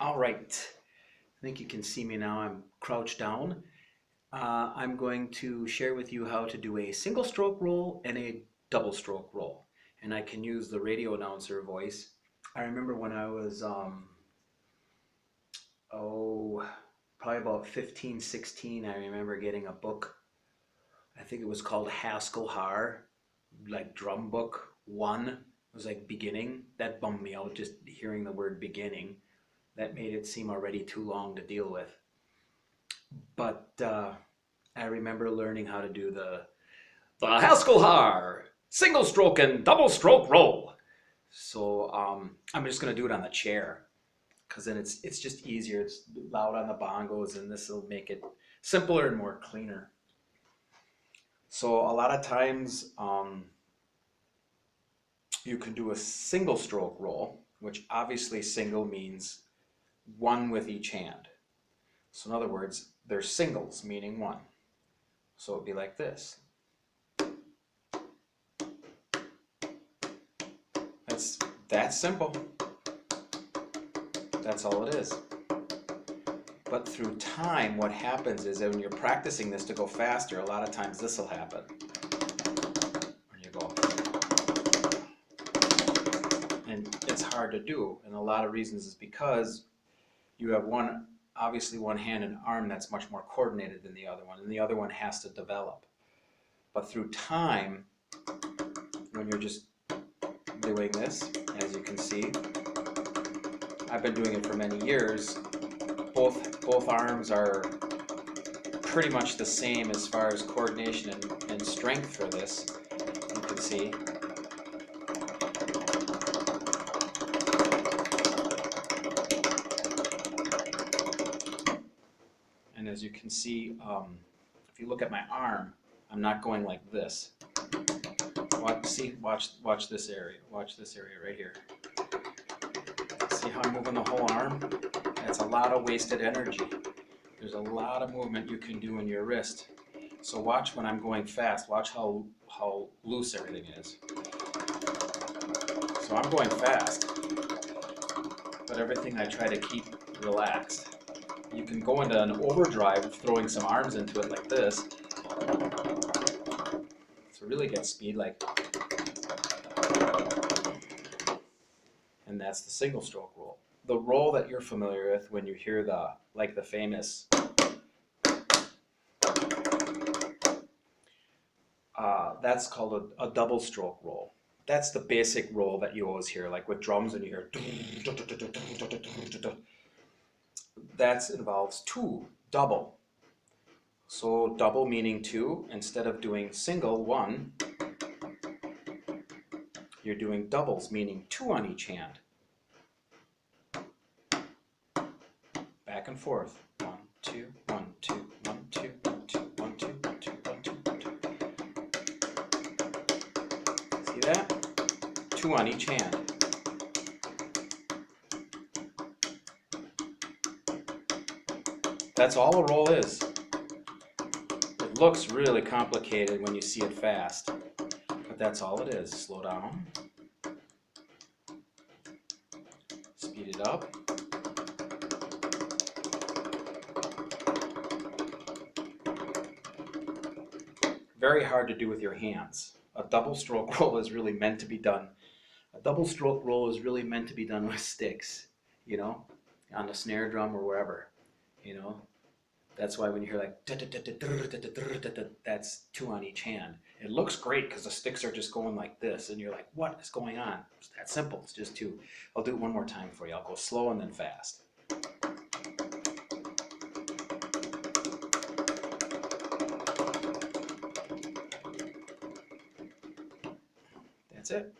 All right. I think you can see me now. I'm crouched down. I'm going to share with you how to do a single stroke roll and a double stroke roll. And I can use the radio announcer voice. I remember when I was, oh, probably about 15, 16, I remember getting a book. I think it was called Haskell Har, like drum book one. It was like beginning. That bummed me out just hearing the word beginning. That made it seem already too long to deal with. But I remember learning how to do the Haskell Har single stroke and double stroke roll. So I'm just gonna do it on the chair because then it's just easier. It's loud on the bongos, and this will make it simpler and more cleaner. So a lot of times you can do a single stroke roll, which obviously single means one with each hand. So in other words, they're singles, meaning one. So it'd be like this. That's that simple. That's all it is. But through time, what happens is that when you're practicing this to go faster, a lot of times this will happen. When you go. And it's hard to do. And a lot of reasons is because you have obviously one hand and arm that's much more coordinated than the other one, and the other one has to develop. But through time, when you're just doing this, as you can see, I've been doing it for many years. Both arms are pretty much the same as far as coordination and strength for this. You can see. And as you can see, if you look at my arm, I'm not going like this. Watch this area. Watch this area right here. See how I'm moving the whole arm? That's a lot of wasted energy. There's a lot of movement you can do in your wrist. So watch when I'm going fast. Watch how loose everything is. So I'm going fast, but everything I try to keep relaxed. You can go into an overdrive throwing some arms into it like this. To really get speed, like, and that's the single stroke roll. The roll that you're familiar with when you hear the famous that's called a double stroke roll. That's the basic roll that you always hear, like with drums, and you hear that involves two, double. So double meaning two, instead of doing single, one, you're doing doubles, meaning two on each hand. Back and forth. 1, 2, 1, 2, 1, 2, 1, 2, 1, 2, 1, 2, 1, 2, 1, 2. See that? Two on each hand. That's all a roll is. It looks really complicated when you see it fast, but that's all it is. Slow down. Speed it up. Very hard to do with your hands. A double stroke roll is really meant to be done. A double stroke roll is really meant to be done with sticks, you know, on the snare drum or wherever, you know. That's why when you hear like, that's two on each hand. It looks great because the sticks are just going like this, and you're like, what is going on? It's that simple, it's just two. I'll do it one more time for you. I'll go slow and then fast. That's it.